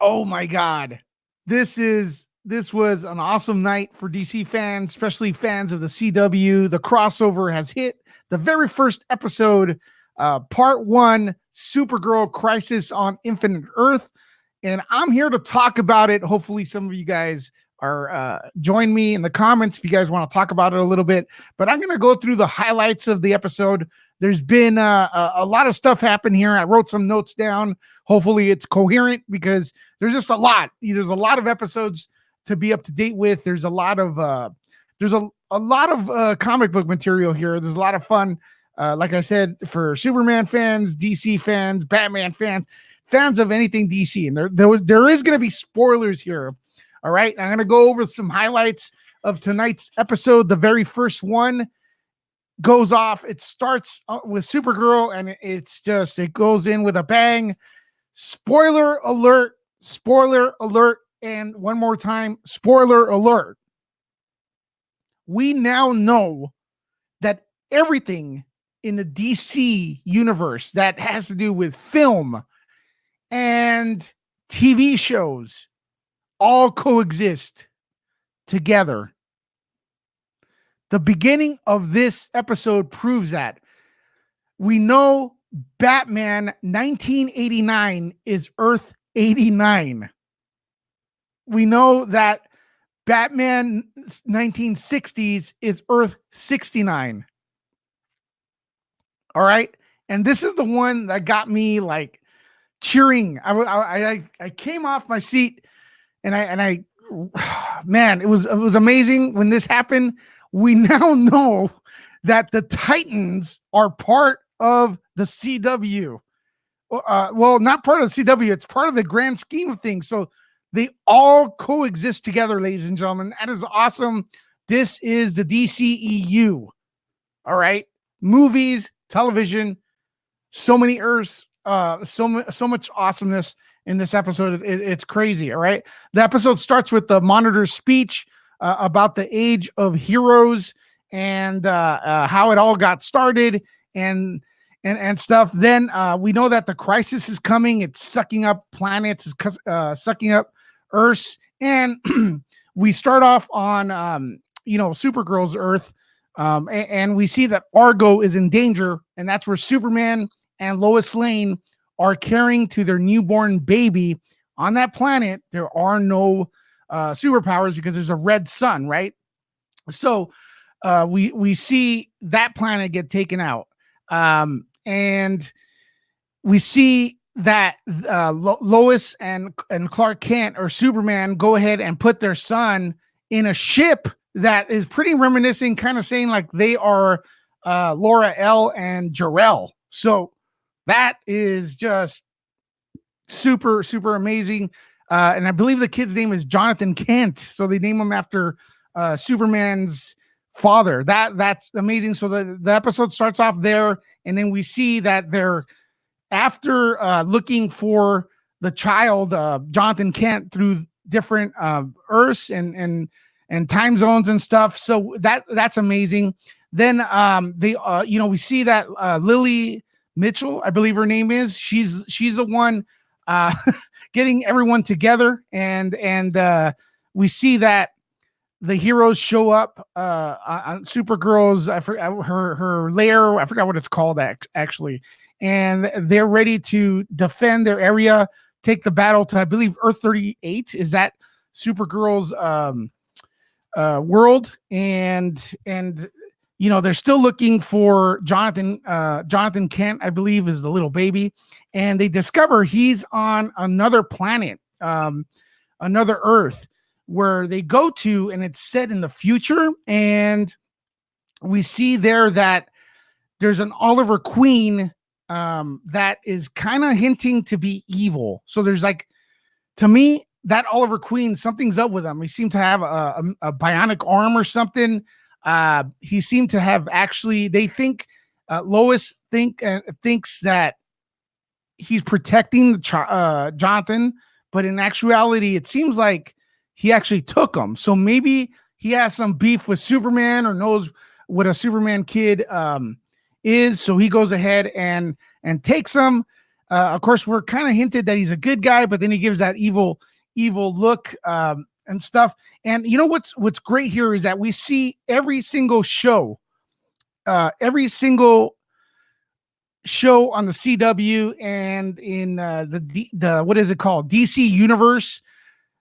Oh my God. This was an awesome night for DC fans, especially fans of the CW. The crossover has hit the very first episode, part one, Supergirl Crisis on Infinite Earth. And I'm here to talk about it. Hopefully, some of you guys are join me in the comments if you guys want to talk about it a little bit. But I'm going to go through the highlights of the episode. There's been a lot of stuff happen here. I wrote some notes down. Hopefully, it's coherent because there's just a lot. There's a lot of episodes to be up to date with. There's a lot of comic book material here. There's a lot of fun. Like I said, for Superman fans, DC fans, Batman fans, fans of anything DC, and there is going to be spoilers here. All right, I'm going to go over some highlights of tonight's episode. The very first one goes off. It starts with Supergirl, and it goes in with a bang. Spoiler alert! Spoiler alert! And one more time, spoiler alert. We now know that everything in the DC universe that has to do with film and TV shows all coexist together. The beginning of this episode proves that. We know Batman 1989 is Earth 89. We know that Batman 1960s is Earth 69. All right. And this is the one that got me like cheering. I came off my seat and I man, it was amazing when this happened. We now know that the Titans are part of the CW. Well, not part of the CW. It's part of the grand scheme of things. So they all coexist together, ladies and gentlemen. That is awesome. This is the DCEU. All right. Movies, television, so many Earths, so much awesomeness in this episode. It's crazy. All right. The episode starts with the Monitor's speech about the age of heroes and how it all got started and stuff. Then we know that the crisis is coming. It's sucking up planets, sucking up Earths. And we start off on, Supergirl's Earth. And we see that Argo is in danger. And that's where Superman and Lois Lane are caring to their newborn baby. On that planet, there are no superpowers because there's a red sun, right? So we see that planet get taken out. And we see that Lois and Clark Kent or Superman go ahead and put their son in a ship that is pretty reminiscent, kind of saying like they are Laura L. and Jor-El. So that is just super, super amazing. And I believe the kid's name is Jonathan Kent. So they name him after Superman's father. That's amazing. So the episode starts off there, and then we see that they're after looking for the child, Jonathan Kent, through different Earths and time zones and stuff. So that's amazing. Then we see that Lily Mitchell, I believe her name is, she's the one getting everyone together, and we see that the heroes show up on Supergirl's her lair. I forgot what it's called actually, and they're ready to defend their area, take the battle to, I believe, Earth 38. Is that Supergirl's world? And they're still looking for Jonathan Kent, I believe, is the little baby, and they discover he's on another planet, another Earth, where they go to, and it's set in the future. And we see there that there's an Oliver Queen that is kind of hinting to be evil. So there's like, to me, that Oliver Queen, something's up with him. He seemed to have a bionic arm or something. He seemed to have actually, they think, Lois thinks that he's protecting Jonathan, but in actuality, it seems like he actually took him. So maybe he has some beef with Superman or knows what a Superman kid is. So he goes ahead and takes him. Of course, we're kind of hinted that he's a good guy, but then he gives that evil look and stuff. And you know what's great here is that we see every single show on the CW and in the what is it called, DC universe.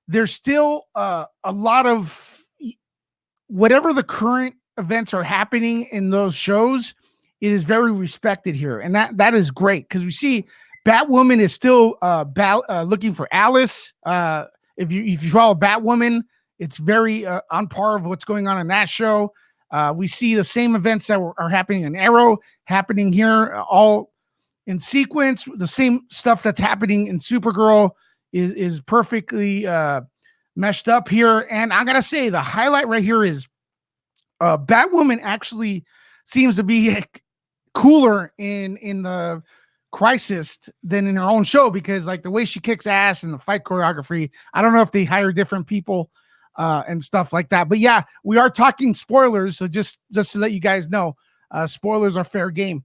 There's still a lot of whatever the current events are happening in those shows. It is very respected here, and that is great because we see Batwoman is still looking for Alice. If you follow Batwoman, it's very on par of what's going on in that show. We see the same events that are happening in Arrow happening here, all in sequence. The same stuff that's happening in Supergirl is perfectly meshed up here. And I gotta say, the highlight right here is Batwoman actually seems to be cooler in the Crisis than in her own show, because like the way she kicks ass and the fight choreography, I don't know if they hire different people and stuff like that. But yeah, we are talking spoilers, so just to let you guys know, spoilers are fair game.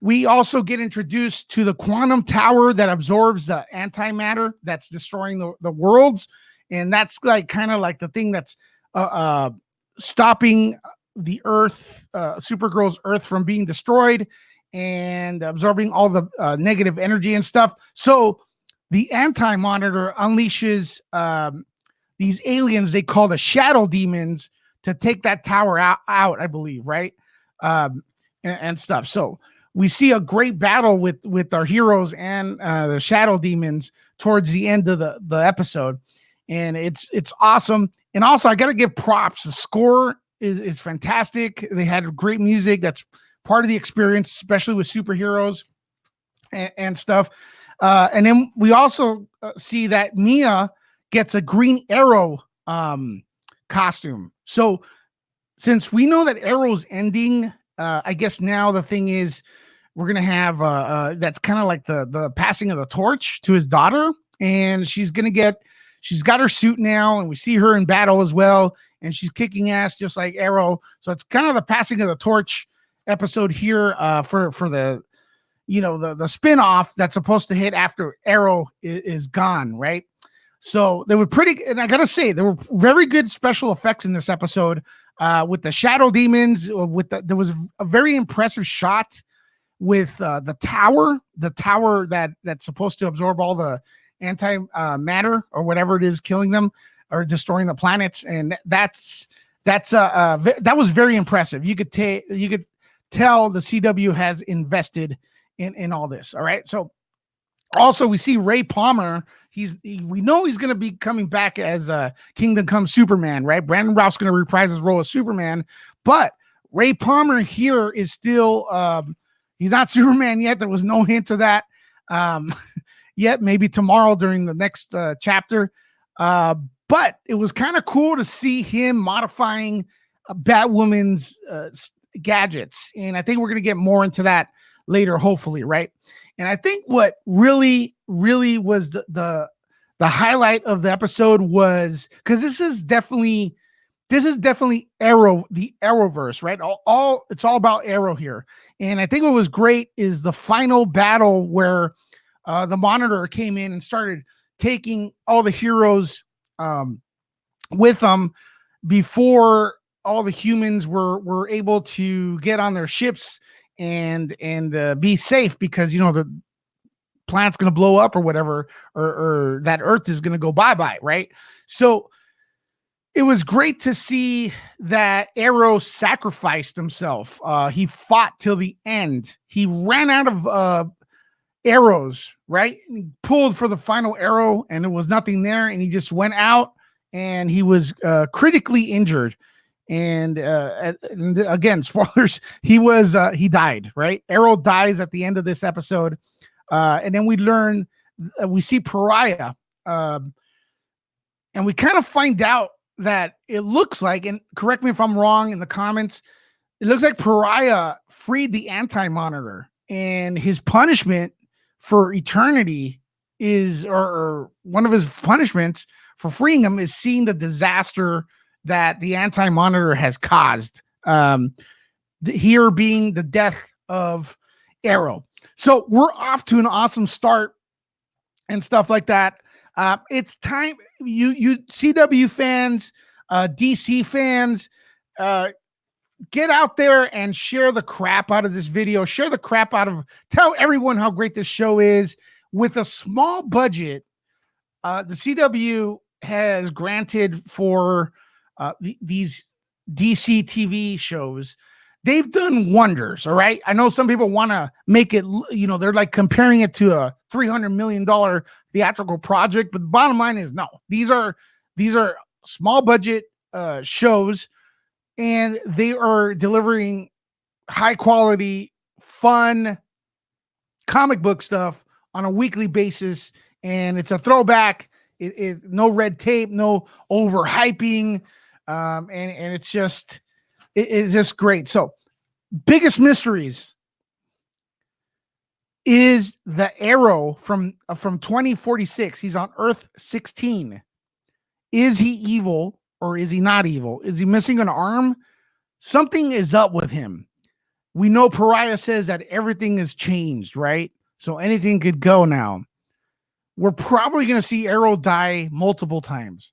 We also get introduced to the quantum tower that absorbs the antimatter that's destroying the worlds, and that's like kind of like the thing that's stopping the Earth, Supergirl's Earth, from being destroyed and absorbing all the negative energy and stuff. So the anti-monitor unleashes these aliens they call the shadow demons to take that tower out, I believe, right? And stuff. So we see a great battle with our heroes and the shadow demons towards the end of the episode, and it's awesome. And also, I got to give props. The score is fantastic. They had great music. That's part of the experience, especially with superheroes and stuff. And then we also see that Mia gets a Green Arrow costume. So since we know that Arrow's ending, I guess now the thing is we're going to have that's kind of like the passing of the torch to his daughter. And she's got her suit now, and we see her in battle as well. And she's kicking ass just like Arrow. So it's kind of the passing of the torch episode here for the the spin-off that's supposed to hit after Arrow is gone, right? So they were pretty, and I gotta say, there were very good special effects in this episode with the shadow demons. There was a very impressive shot with the tower that's supposed to absorb all the anti-matter or whatever it is killing them or destroying the planets, and that was very impressive. You could tell the CW has invested in all this. All right. So also we see Ray Palmer. We know he's going to be coming back as Kingdom Come Superman, right? Brandon Routh's going to reprise his role as Superman, but Ray Palmer here is still he's not Superman yet. There was no hint of that yet. Maybe tomorrow during the next chapter. But it was kind of cool to see him modifying Batwoman's gadgets. And I think we're going to get more into that later, hopefully, right? And I think what really was the highlight of the episode was, because this is definitely Arrow, the Arrowverse, right? It's all about Arrow here. And I think what was great is the final battle where the Monitor came in and started taking all the heroes with them before all the humans were able to get on their ships and be safe, because the planet's going to blow up or whatever, or that Earth is going to go bye-bye, right? So it was great to see that Arrow sacrificed himself. He fought till the end. He ran out of arrows, right? He pulled for the final arrow and there was nothing there, and he just went out, and he was critically injured. And again, spoilers, he died, right? Arrow dies at the end of this episode. And then we see Pariah, and we kind of find out that it looks like, and correct me if I'm wrong in the comments, it looks like Pariah freed the Anti-Monitor, and his punishment for eternity or one of his punishments for freeing him is seeing the disaster that the Anti-Monitor has caused, here being the death of Arrow. So we're off to an awesome start and stuff like that. It's time, you CW fans, DC fans, get out there and share the crap out of this video. Share the crap out of, tell everyone how great this show is. With a small budget, the CW has granted for these DC TV shows. They've done wonders. All right. I know some people want to make it, they're like comparing it to a $300 million theatrical project, but the bottom line is no, these are small budget shows, and they are delivering high quality, fun comic book stuff on a weekly basis. And it's a throwback. No red tape, no overhyping. And it's just, it's just great. So biggest mysteries is the Arrow from 2046. He's on Earth 16. Is he evil or is he not evil? Is he missing an arm? Something is up with him. We know Pariah says that everything has changed, right? So anything could go now. We're probably going to see Arrow die multiple times.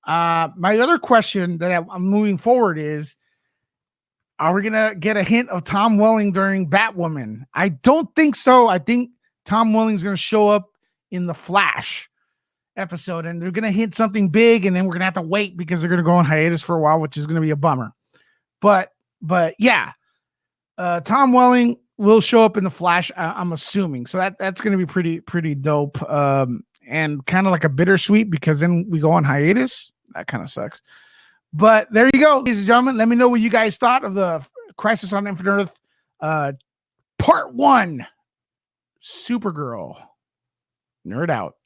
My other question that I'm moving forward is, are we going to get a hint of Tom Welling during Batwoman? I don't think so. I think Tom Welling's going to show up in the Flash episode, and they're going to hit something big, and then we're going to have to wait because they're going to go on hiatus for a while, which is going to be a bummer. But yeah, Tom Welling will show up in the Flash, I'm assuming. So that's going to be pretty dope, and kind of like a bittersweet, because then we go on hiatus. That kind of sucks. But there you go, ladies and gentlemen. Let me know what you guys thought of the Crisis on Infinite Earth Part 1, Supergirl. Nerd out.